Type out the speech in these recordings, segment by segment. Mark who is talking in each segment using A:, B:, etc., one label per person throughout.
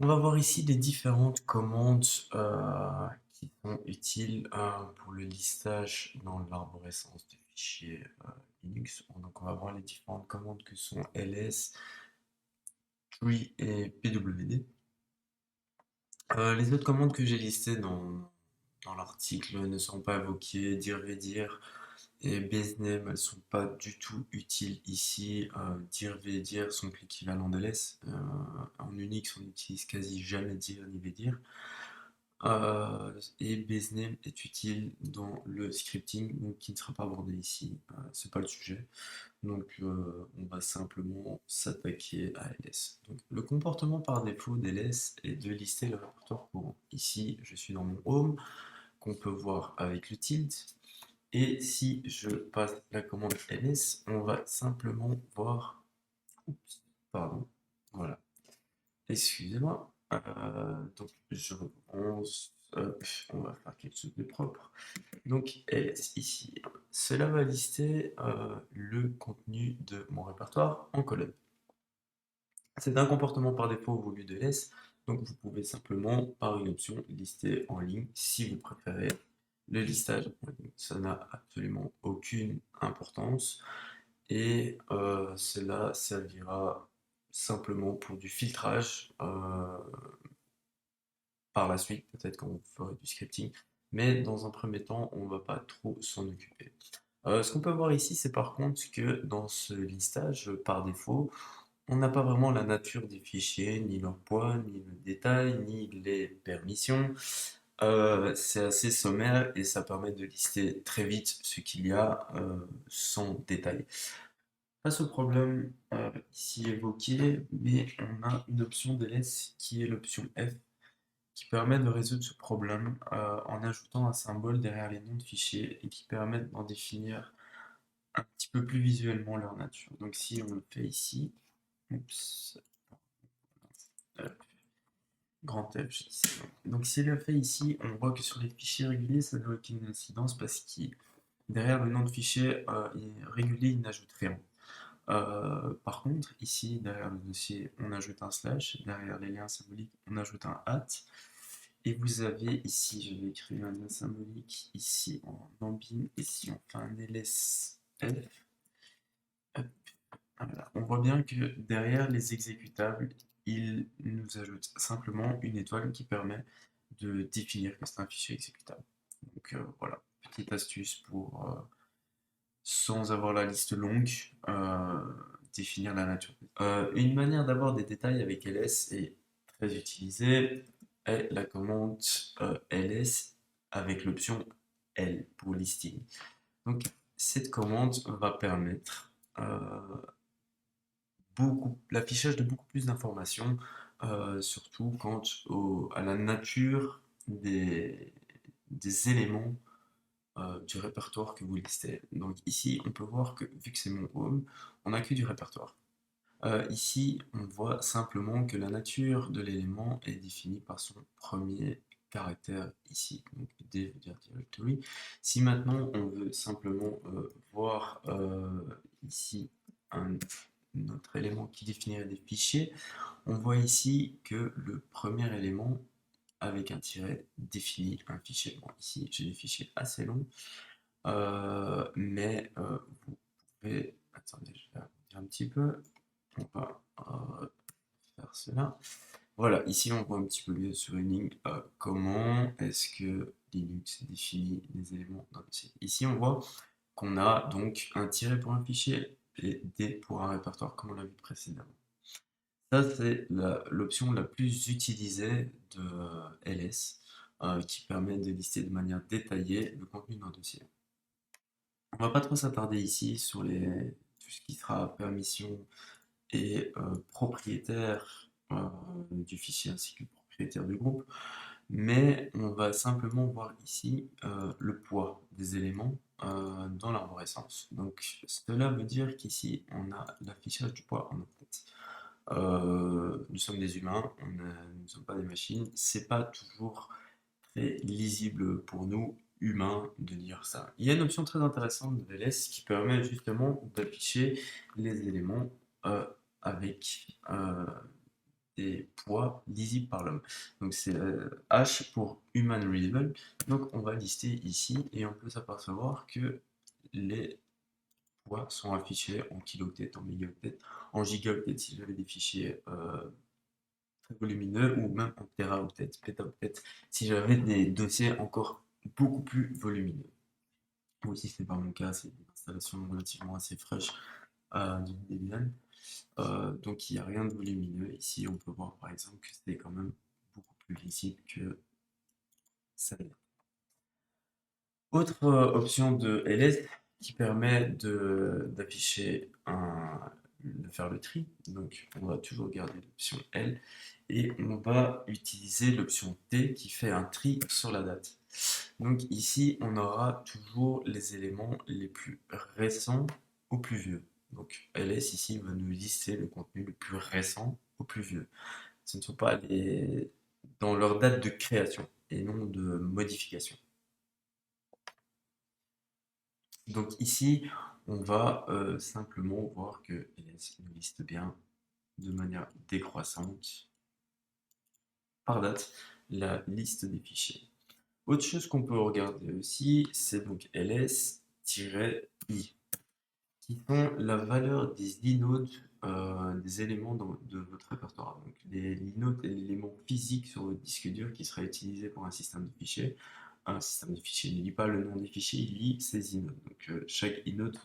A: On va voir ici les différentes commandes qui sont utiles pour le listage dans l'arborescence de fichiers Linux. Donc on va voir les différentes commandes que sont ls, tree et pwd. Les autres commandes que j'ai listées dans l'article ne sont pas évoquées, dir et basename, elles sont pas du tout utiles ici. Dir, vdir sont l'équivalent d'ls. En Unix, on n'utilise quasi jamais dir ni vdir. Et basename est utile dans le scripting, donc qui ne sera pas abordé ici, c'est pas le sujet. Donc on va simplement s'attaquer à ls. Donc, le comportement par défaut d'ls est de lister le répertoire courant. Ici, je suis dans mon home, qu'on peut voir avec le tilt. Et si je passe la commande ls, on va simplement voir. Oups, pardon, voilà. Excusez-moi. Donc je recommence. Hop, on va faire quelque chose de propre. Donc ls ici. Cela va lister le contenu de mon répertoire en colonne. C'est un comportement par défaut voulu de ls. Donc vous pouvez simplement, par une option, lister en ligne si vous préférez le listage en ligne. Ça n'a absolument aucune importance et cela servira simplement pour du filtrage par la suite, peut-être quand vous ferez du scripting, mais dans un premier temps, on ne va pas trop s'en occuper. Ce qu'on peut voir ici, c'est par contre que dans ce listage, par défaut, on n'a pas vraiment la nature des fichiers, ni leur poids, ni le détail, ni les permissions. C'est assez sommaire et ça permet de lister très vite ce qu'il y a sans détail. Face au problème ici évoqué, mais on a une option ls qui est l'option F qui permet de résoudre ce problème en ajoutant un symbole derrière les noms de fichiers et qui permet d'en définir un petit peu plus visuellement leur nature. Donc si on le fait ici, oups, grand F, j'ai dit. Donc si on le fait ici, on voit que sur les fichiers réguliers, ça n'a aucune incidence parce que derrière le nom de fichier régulier, il n'ajoute rien. Par contre, ici, derrière le dossier, on ajoute un slash, derrière les liens symboliques, on ajoute un at, et vous avez ici, je vais écrire un lien symbolique, ici en ambine, ici on fait un lsf. Hop, voilà. On voit bien que derrière les exécutables, il nous ajoute simplement une étoile qui permet de définir que c'est un fichier exécutable. Donc voilà, petite astuce pour sans avoir la liste longue, définir la nature. Une manière d'avoir des détails avec ls est très utilisée est la commande ls avec l'option L pour listing. Donc cette commande va permettre l'affichage de beaucoup plus d'informations, surtout quant à la nature des éléments du répertoire que vous listez. Donc ici, on peut voir que, vu que c'est mon home, on n'a que du répertoire. Ici, on voit simplement que la nature de l'élément est définie par son premier caractère ici, donc D veut dire directory. Si maintenant on veut simplement voir ici un autre élément qui définirait des fichiers, on voit ici que le premier élément avec un tiret définit un fichier. Bon, ici j'ai des fichiers assez longs, mais vous pouvez... Attendez, je vais agrandir un petit peu. On va faire cela. Voilà, ici on voit un petit peu mieux sur une ligne comment est-ce que Linux définit les éléments d'un dossier. Ici on voit qu'on a donc un tiret pour un fichier et D pour un répertoire comme on l'a vu précédemment. Ça c'est l'option la plus utilisée de ls qui permet de lister de manière détaillée le contenu d'un dossier. On va pas trop s'attarder ici sur tout ce qui sera permission et propriétaire du fichier ainsi que propriétaire du groupe, mais on va simplement voir ici le poids des éléments dans l'arborescence. Donc cela veut dire qu'ici on a l'affichage du poids en tête. Nous sommes des humains, nous ne sommes pas des machines, c'est pas toujours très lisible pour nous humains de lire ça. Il y a une option très intéressante de ls qui permet justement d'afficher les éléments avec des poids lisibles par l'homme. Donc c'est H pour Human Readable. Donc on va lister ici et on peut s'apercevoir que les poids sont affichés en kilooctets, en mégaoctets, en gigaoctets si j'avais des fichiers très volumineux, ou même en téraoctets, pétaoctets si j'avais des dossiers encore beaucoup plus volumineux. Ou si ce n'est pas mon cas, c'est une installation relativement assez fraîche du Debian. Donc il n'y a rien de volumineux. Ici, on peut voir par exemple que c'est quand même beaucoup plus lisible que ça l'est. Autre option de LS qui permet d'afficher de faire le tri. Donc on va toujours garder l'option L et on va utiliser l'option T qui fait un tri sur la date. Donc ici, on aura toujours les éléments les plus récents au plus vieux. Donc LS ici va nous lister le contenu le plus récent au plus vieux. Ce ne sont pas les dans leur date de création et non de modification. Donc ici, on va simplement voir que LS nous liste bien de manière décroissante par date la liste des fichiers. Autre chose qu'on peut regarder aussi, c'est donc ls-i, qui sont la valeur des inodes des éléments de votre répertoire. Donc l'inode est l'élément physique sur votre disque dur qui sera utilisé pour un système de fichiers. Un système de fichiers ne lit pas le nom des fichiers, il lit ses inodes. Donc chaque inode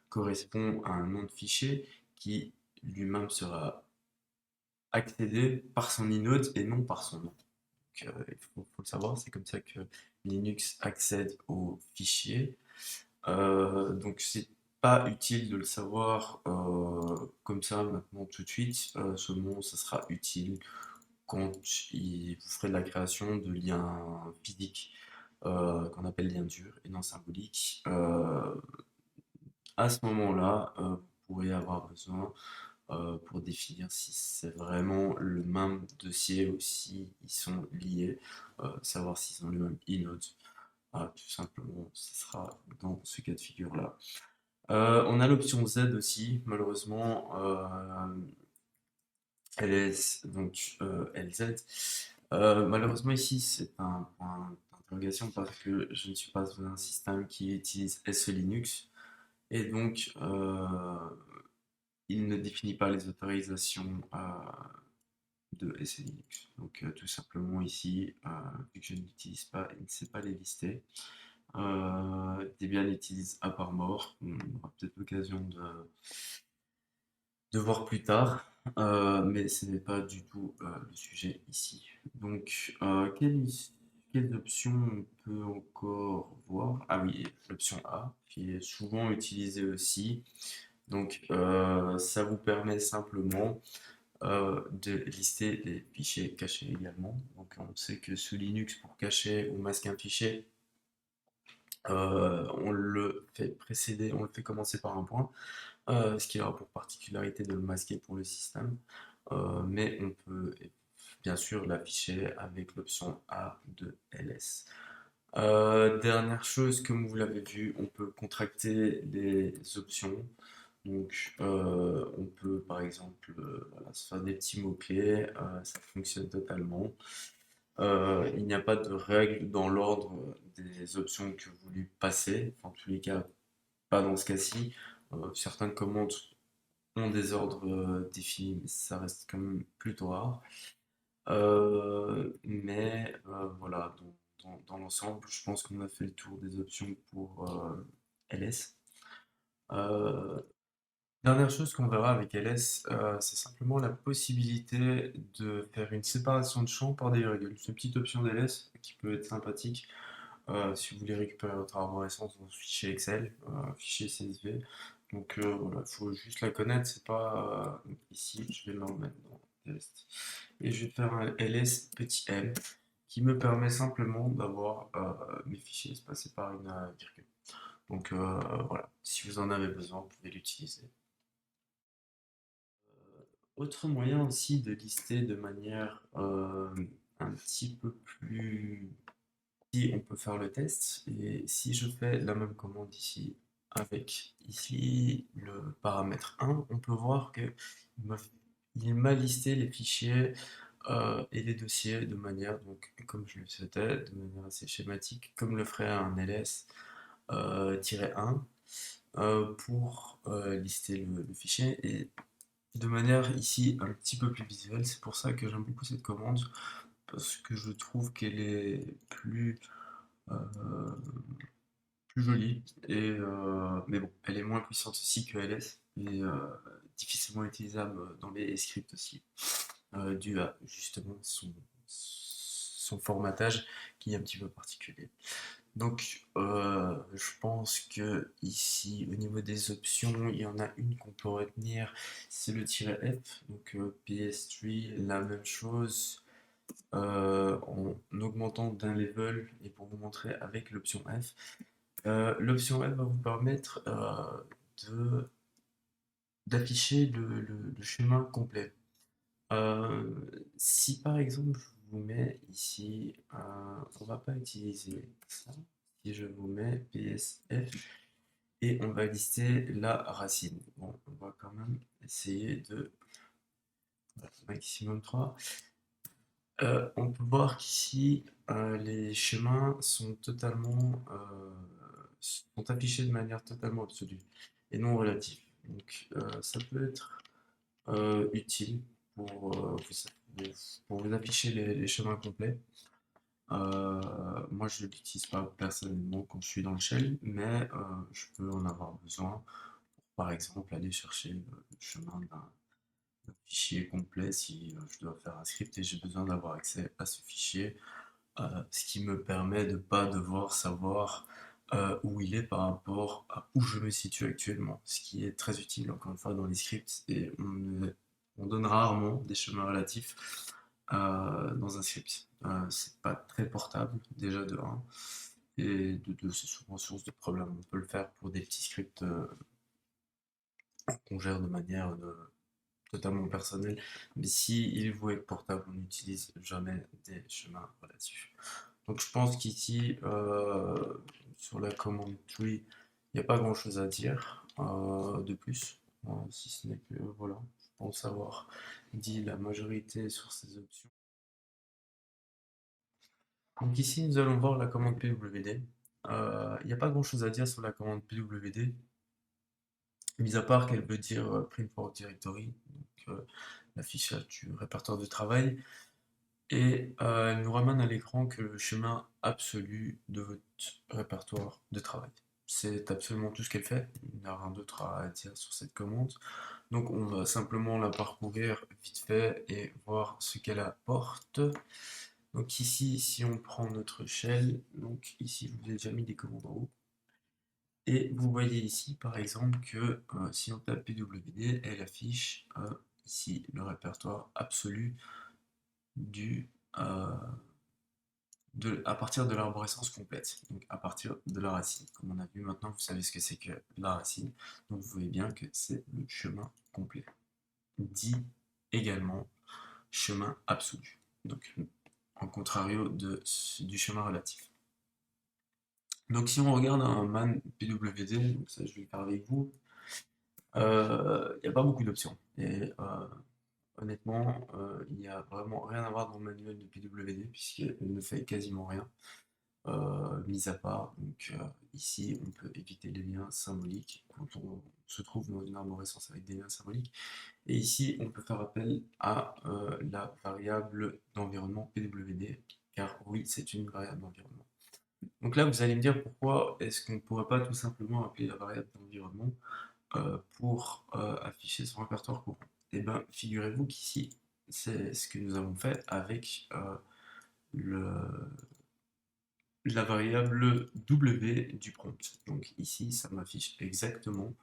A: correspond à un nom de fichier qui lui-même sera accédé par son inode et non par son nom. Il faut le savoir, c'est comme ça que Linux accède aux fichiers. Donc c'est pas utile de le savoir comme ça maintenant tout de suite. Seulement, ça sera utile quand vous ferez de la création de liens physiques qu'on appelle liens durs et non symboliques. À ce moment-là, vous pourrez avoir besoin pour définir si c'est vraiment le même dossier ou si ils sont liés, savoir s'ils ont le même inode. Tout simplement, ce sera dans ce cas de figure-là. On a l'option Z aussi, malheureusement, LS, donc LZ. Malheureusement ici, c'est un point d'interrogation parce que je ne suis pas dans un système qui utilise SE Linux et donc il ne définit pas les autorisations de SE Linux. Donc tout simplement ici, vu que je n'utilise pas, il ne sait pas les lister. Debian utilise à part mort. On aura peut-être l'occasion de voir plus tard, mais ce n'est pas du tout le sujet ici. Donc, quelles options on peut encore voir? Ah oui, l'option A, qui est souvent utilisée aussi. Donc, ça vous permet simplement de lister les fichiers cachés également. Donc, on sait que sous Linux, pour cacher ou masquer un fichier, on le fait précéder, on le fait commencer par un point, ce qui aura pour particularité de le masquer pour le système. Mais on peut bien sûr l'afficher avec l'option A de LS. Dernière chose, comme vous l'avez vu, on peut contracter les options. Donc, on peut par exemple voilà, se faire des petits mots-clés, ça fonctionne totalement. Il n'y a pas de règle dans l'ordre des options que vous voulez passer, en tous les cas, pas dans ce cas-ci. Certaines commandes ont des ordres définis, mais ça reste quand même plutôt rare. Mais voilà, dans l'ensemble, je pense qu'on a fait le tour des options pour LS. Euh, Dernière chose qu'on verra avec LS, c'est simplement la possibilité de faire une séparation de champs par des virgules. C'est une petite option d'LS qui peut être sympathique si vous voulez récupérer votre arborescence dans un fichier Excel, fichier CSV. Donc voilà, il faut juste la connaître, c'est pas ici, je vais me remettre dans test. Et je vais faire un ls petit m qui me permet simplement d'avoir mes fichiers espacés par une virgule. Donc voilà, si vous en avez besoin, vous pouvez l'utiliser. Autre moyen aussi de lister de manière un petit peu plus... Si on peut faire le test, et si je fais la même commande ici, avec ici le paramètre 1, on peut voir que il m'a listé les fichiers et les dossiers de manière, donc, comme je le souhaitais, de manière assez schématique, comme le ferait un ls -1 pour lister le fichier et de manière ici un petit peu plus visuelle. C'est pour ça que j'aime beaucoup cette commande parce que je trouve qu'elle est euh, plus jolie mais bon, elle est moins puissante aussi que ls et difficilement utilisable dans les scripts aussi dû à justement son formatage qui est un petit peu particulier. Donc, je pense que ici, au niveau des options, il y en a une qu'on peut retenir, c'est le "-f", donc PS3, la même chose, en augmentant d'un level, et pour vous montrer avec l'option F. L'option F va vous permettre de d'afficher le chemin complet. Euh, Si par exemple je vous mets ici, on va pas utiliser ça, si je vous mets PSF et on va lister la racine. Bon, on va quand même essayer de maximum 3. On peut voir qu'ici les chemins sont sont affichés de manière totalement absolue et non relative. Donc ça peut être utile pour, pour vous afficher les chemins complets. Moi, je ne l'utilise pas personnellement quand je suis dans le shell, mais je peux en avoir besoin pour, par exemple, aller chercher le chemin d'un fichier complet si je dois faire un script et j'ai besoin d'avoir accès à ce fichier, ce qui me permet de ne pas devoir savoir où il est par rapport à où je me situe actuellement, ce qui est très utile encore une fois dans les scripts et on donne rarement des chemins relatifs dans un script. C'est pas très portable déjà de 1 et de 2 c'est souvent source de problème. On peut le faire pour des petits scripts qu'on gère de manière totalement personnelle, mais si il faut être portable, on n'utilise jamais des chemins relatifs. Donc je pense qu'ici, sur la commande tree, il n'y a pas grand chose à dire de plus, si ce n'est que voilà, je pense avoir dit la majorité sur ces options. Donc ici, nous allons voir la commande pwd. Il n'y a pas grand chose à dire sur la commande pwd, mis à part qu'elle veut dire print for directory, donc l'affichage du répertoire de travail. Et elle nous ramène à l'écran que le chemin absolu de votre répertoire de travail. C'est absolument tout ce qu'elle fait, il n'y a rien d'autre à dire sur cette commande. Donc on va simplement la parcourir vite fait et voir ce qu'elle apporte. Donc ici, si on prend notre shell, donc ici je vous ai déjà mis des commandes en haut. Et vous voyez ici par exemple que si on tape pwd, elle affiche ici le répertoire absolu du, à partir de l'arborescence complète, donc à partir de la racine. Comme on a vu maintenant, vous savez ce que c'est que la racine, donc vous voyez bien que c'est le chemin complet, dit également chemin absolu, donc en contrario du chemin relatif. Donc si on regarde un man pwd, donc ça je vais le faire avec vous, il n'y a pas beaucoup d'options, et honnêtement, il n'y a vraiment rien à voir dans le manuel de pwd, puisqu'il ne fait quasiment rien. Mis à part, donc ici on peut éviter les liens symboliques quand on se trouve dans une arborescence avec des liens symboliques. Et ici on peut faire appel à la variable d'environnement pwd, car oui, c'est une variable d'environnement. Donc là vous allez me dire pourquoi est-ce qu'on ne pourrait pas tout simplement appeler la variable d'environnement pour afficher son répertoire courant. Et bien figurez-vous qu'ici c'est ce que nous avons fait avec le la variable W du prompt. Donc ici, ça m'affiche exactement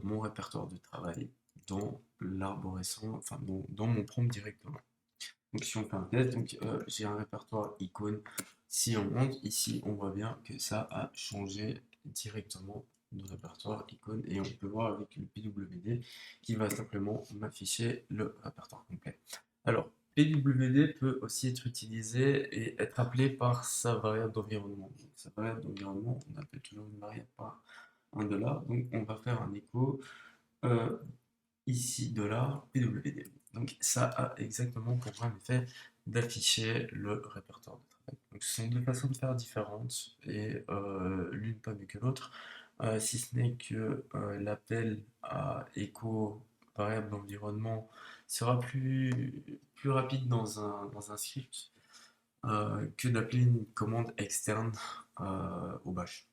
A: mon répertoire de travail dans l'arborescence, enfin dans mon prompt directement. Donc si on fait un test, donc j'ai un répertoire icône. Si on monte ici, on voit bien que ça a changé directement de répertoire icône et on peut voir avec le pwd qui va simplement m'afficher le répertoire complet. Alors, pwd peut aussi être utilisé et être appelé par sa variable d'environnement. Sa variable d'environnement, on appelle toujours une variable par $. Donc on va faire un écho ici $pwd. Donc ça a exactement pour un effet d'afficher le répertoire de travail. Donc ce sont deux façons de faire différentes et l'une pas mieux que l'autre, si ce n'est que l'appel à écho variable d'environnement sera plus rapide dans un script que d'appeler une commande externe au bash.